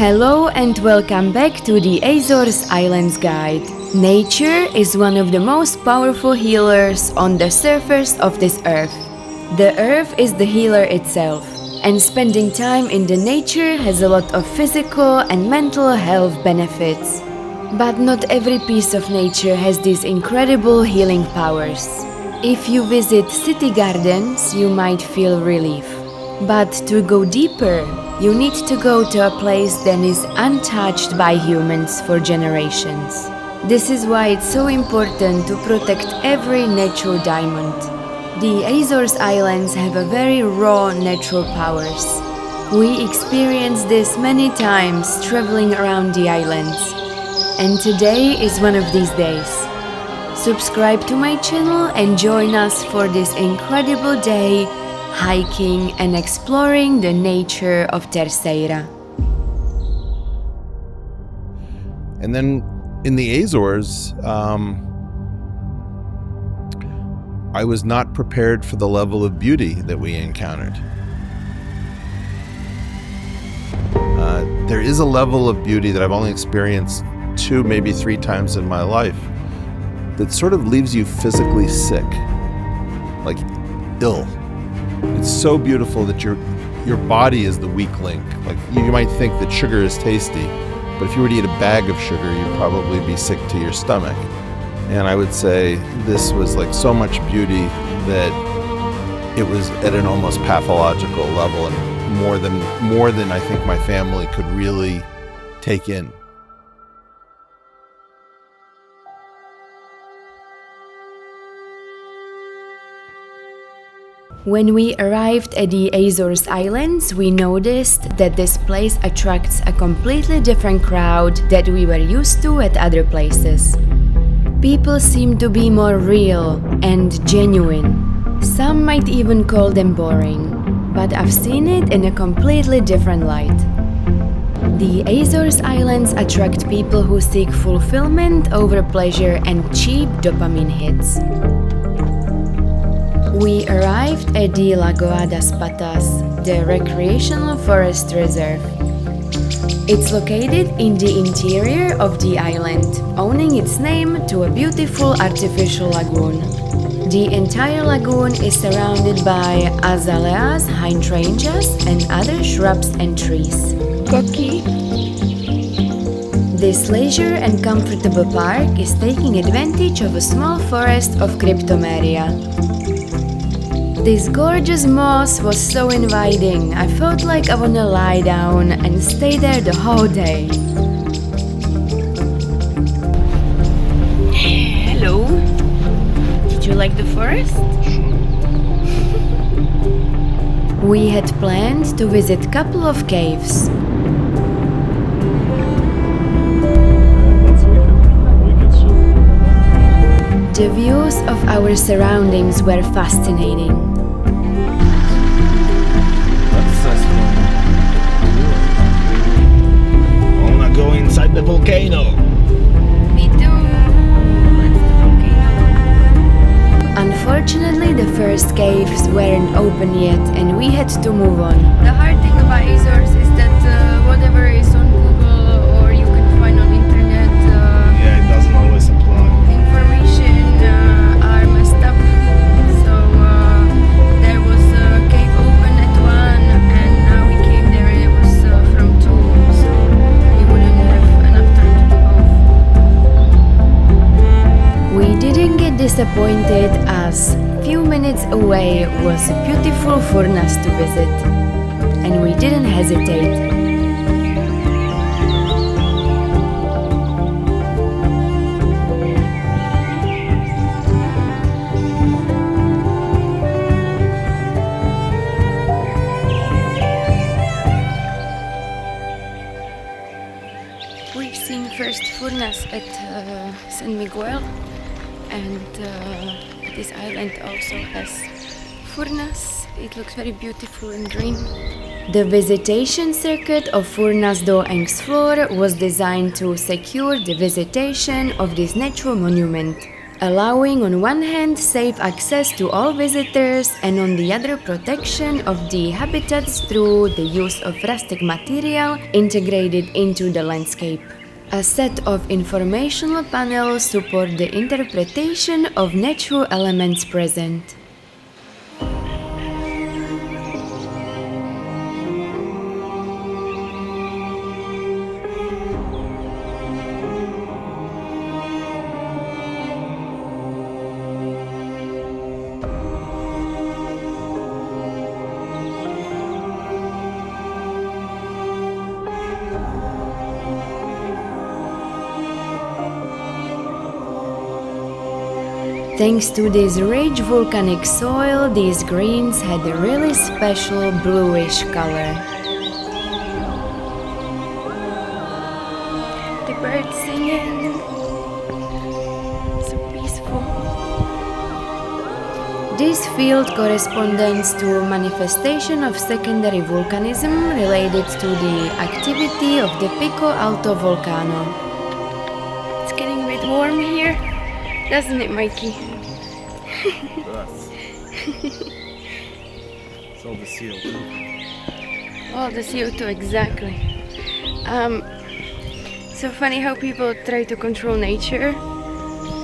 Hello and welcome back to the Azores Islands Guide. Nature is one of the most powerful healers on the surface of this earth. The earth is the healer itself, and spending time in the nature has a lot of physical and mental health benefits. But not every piece of nature has these incredible healing powers. If you visit city gardens, you might feel relief. But to go deeper, you need to go to a place that is untouched by humans for generations. This is why it's so important to protect every natural diamond. The Azores Islands have a very raw natural powers. We experienced this many times traveling around the islands. And today is one of these days. Subscribe to my channel and join us for this incredible day hiking and exploring the nature of Terceira. And then in the Azores, I was not prepared for the level of beauty that we encountered. There is a level of beauty that I've only experienced 2, maybe 3 times in my life that sort of leaves you physically sick, like ill. It's so beautiful that your body is the weak link. Like you might think that sugar is tasty, but if you were to eat a bag of sugar, you'd probably be sick to your stomach. And I would say this was like so much beauty that it was at an almost pathological level, and more than I think my family could really take in. When we arrived at the Azores Islands, we noticed that this place attracts a completely different crowd that we were used to at other places. People seem to be more real and genuine. Some might even call them boring, but I've seen it in a completely different light. The Azores Islands attract people who seek fulfillment over pleasure and cheap dopamine hits. We arrived at the Lagoa Das Patas, the recreational forest reserve. It's located in the interior of the island, owing its name to a beautiful artificial lagoon. The entire lagoon is surrounded by azaleas, hydrangeas, and other shrubs and trees. Cookie. This leisure and comfortable park is taking advantage of a small forest of cryptomeria. This gorgeous moss was so inviting. I felt like I wanna lie down and stay there the whole day. Hello. Did you like the forest? We had planned to visit a couple of caves. The views of our surroundings were fascinating. I wanna go inside the volcano. Me too. What's the volcano? Unfortunately, the first caves weren't open yet and we had to move on. The hard thing about Azores is that whatever is on Google or you can find on internet, Yeah, it doesn't always apply. information are messed up. So there was a cave open at 1 and now we came there and it was from 2, so we wouldn't have enough time to do both. We didn't get disappointed as few minutes away was a beautiful Furnas to visit, and we didn't hesitate. We've seen first Furnas at San Miguel, and this island also has Furnas. It looks very beautiful and green. The visitation circuit of Furnas do Enxofre was designed to secure the visitation of this natural monument. allowing on one hand safe access to all visitors and on the other protection of the habitats through the use of rustic material integrated into the landscape. A set of informational panels support the interpretation of natural elements present. Thanks to this rich volcanic soil, these greens had a really special bluish color. The birds singing, so peaceful. This field corresponds to manifestation of secondary volcanism related to the activity of the Pico Alto volcano. It's getting a bit warm here, doesn't it, Mikey? It's all the CO2. Oh, the CO2, exactly. So funny how people try to control nature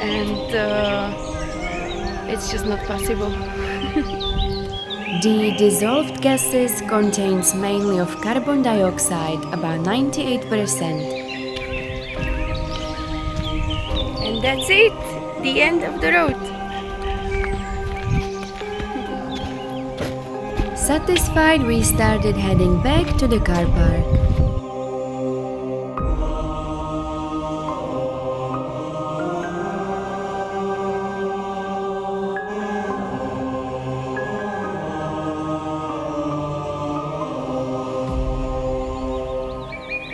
and it's just not possible. The dissolved gases contains mainly of carbon dioxide, about 98%. And that's it, the end of the road. Satisfied, we started heading back to the car park.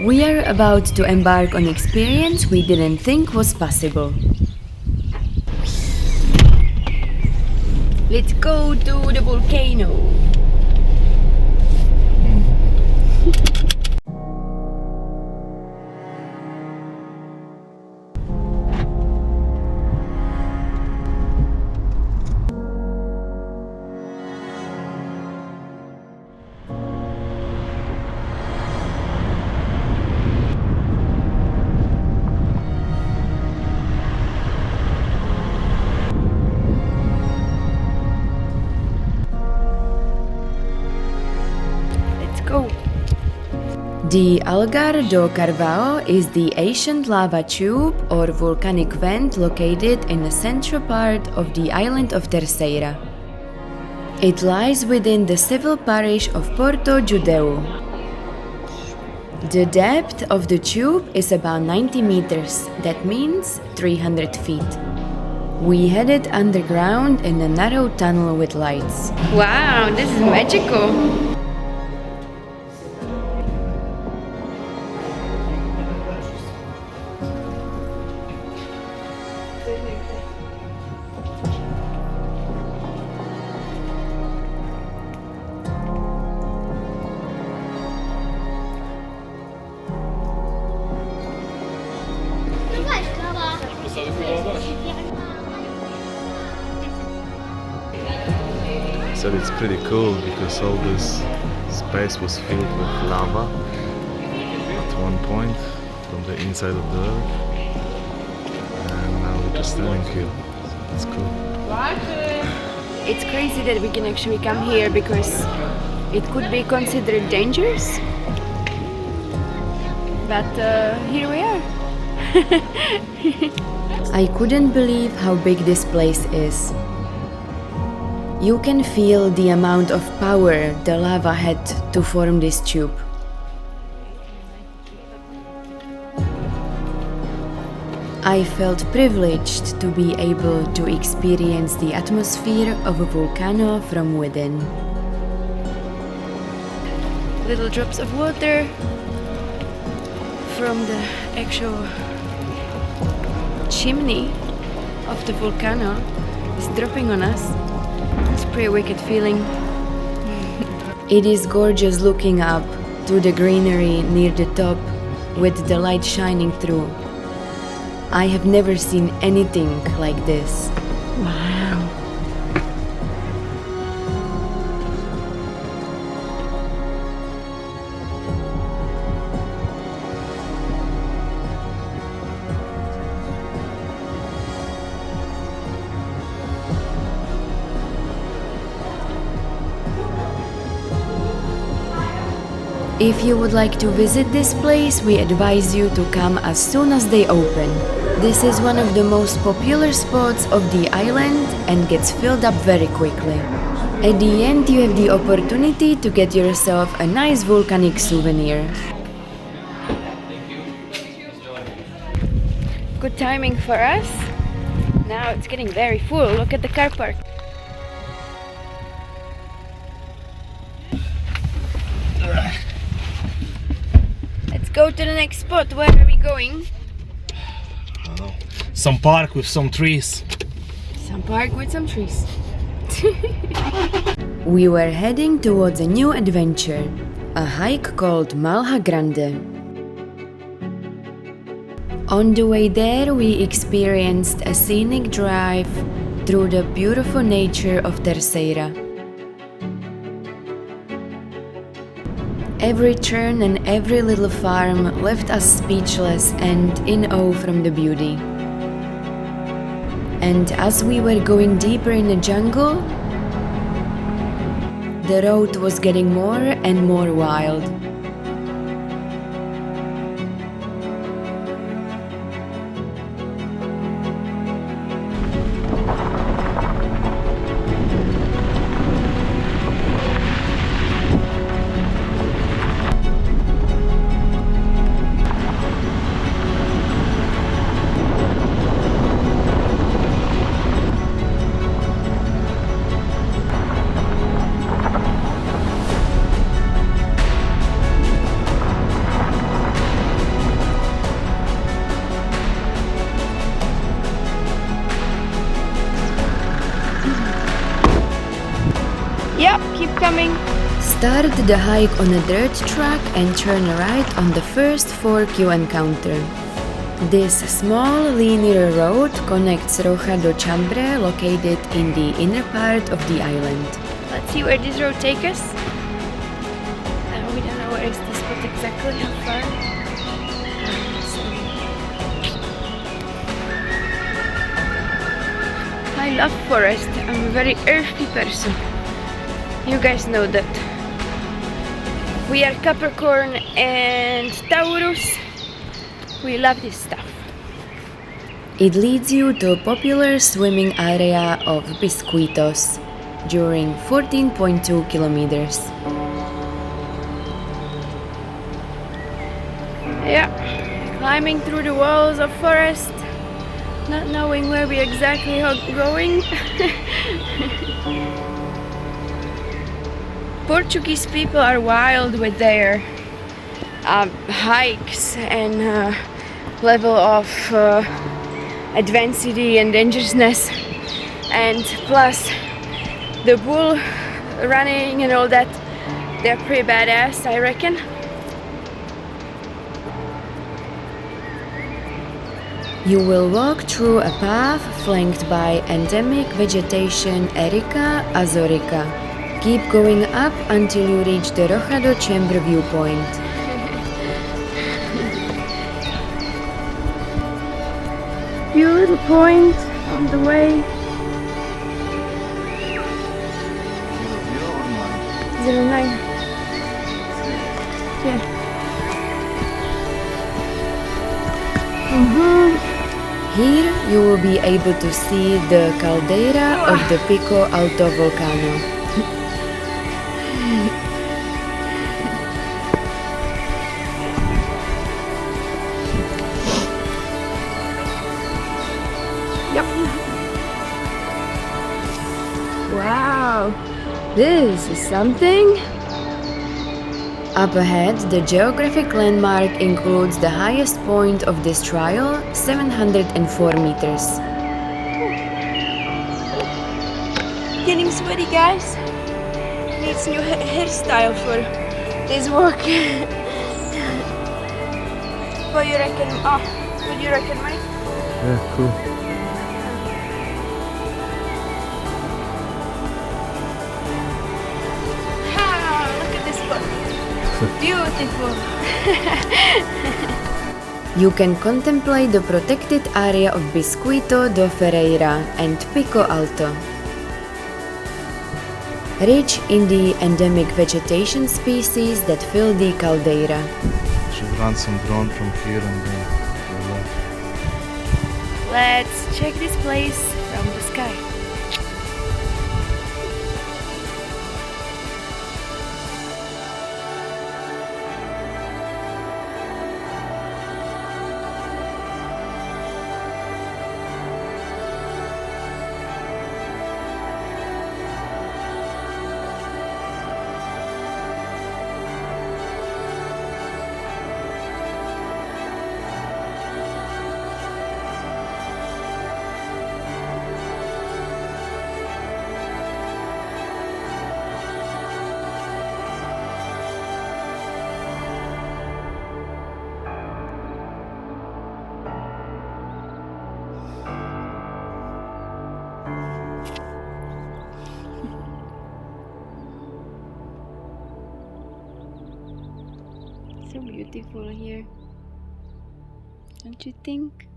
We are about to embark on experience we didn't think was possible. Let's go to the volcano. The Algar Do Carvao is the ancient lava tube or volcanic vent located in the central part of the island of Terceira. It lies within the civil parish of Porto Judeu. The depth of the tube is about 90 meters, that means 300 feet. We headed underground in a narrow tunnel with lights. Wow, this is magical! So it's pretty cool because all this space was filled with lava at one point from the inside of the earth, and now we're just standing here. It's cool. It's crazy that we can actually come here because it could be considered dangerous, but here we are. I couldn't believe how big this place is. You can feel the amount of power the lava had to form this tube. I felt privileged to be able to experience the atmosphere of a volcano from within. Little drops of water from the actual chimney of the volcano is dropping on us. It's a pretty wicked feeling. It is gorgeous looking up to the greenery near the top with the light shining through. I have never seen anything like this. Wow. If you would like to visit this place, we advise you to come as soon as they open. This is one of the most popular spots of the island and gets filled up very quickly. At the end, you have the opportunity to get yourself a nice volcanic souvenir. Good timing for us. Now it's getting very full. Look at the car park. Let's go to the next spot. Where are we going? I don't know. Some park with some trees. Some park with some trees. We were heading towards a new adventure, a hike called Malha Grande. On the way there, we experienced a scenic drive through the beautiful nature of Terceira. Every turn and every little farm left us speechless and in awe from the beauty. And as we were going deeper in the jungle, the road was getting more and more wild. Yep, keep coming. Start the hike on a dirt track and turn right on the first fork you encounter. This small linear road connects Rocha do Chambre, located in the inner part of the island. Let's see where this road takes us. We don't know where is this spot exactly, how far. I love forest. I'm a very earthy person. You guys know that. We are Capricorn and Taurus. We love this stuff. It leads you to a popular swimming area of Biscoitos during 14.2 kilometers. Yeah, climbing through the walls of forest, not knowing where we exactly are going. Portuguese people are wild with their hikes and level of advancedity and dangerousness, and plus the bull running and all that. They're pretty badass, I reckon. You will walk through a path flanked by endemic vegetation Erica azorica. Keep going up until you reach the Rocha do Chambre viewpoint. Few little points on the way. 09. Yeah. Here you will be able to see the caldera of the Pico Alto Volcano. Wow, this is something. Up ahead, the geographic landmark includes the highest point of this trail, 704 meters. Getting sweaty, guys. Needs new hairstyle for this walk. What you reckon? Oh, what do you reckon, Mike? Yeah, cool. Look at this spot. Beautiful. You can contemplate the protected area of Biscoito do Ferreira and Pico Alto. Rich in the endemic vegetation species that fill the caldera. Should run some drone from here and then go left. Let's check this place from the sky. So beautiful here, don't you think?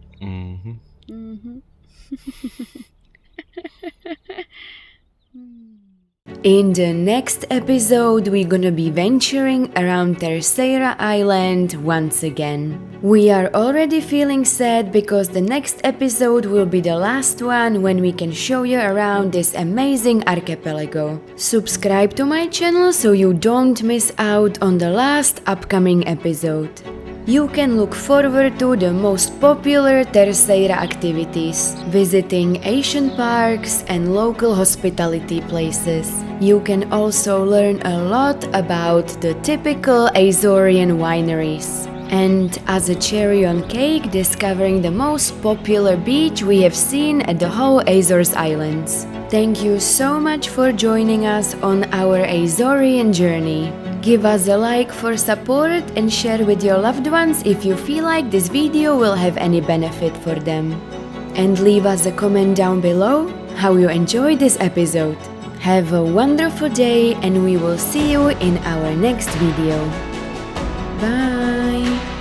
In the next episode, we're gonna be venturing around Terceira Island once again. We are already feeling sad because the next episode will be the last one when we can show you around this amazing archipelago. Subscribe to my channel so you don't miss out on the last upcoming episode. You can look forward to the most popular Terceira activities, visiting Asian parks and local hospitality places. You can also learn a lot about the typical Azorean wineries. And as a cherry on cake, discovering the most popular beach we have seen at the whole Azores Islands. Thank you so much for joining us on our Azorean journey. Give us a like for support and share with your loved ones if you feel like this video will have any benefit for them. And leave us a comment down below how you enjoyed this episode. Have a wonderful day and we will see you in our next video. Bye!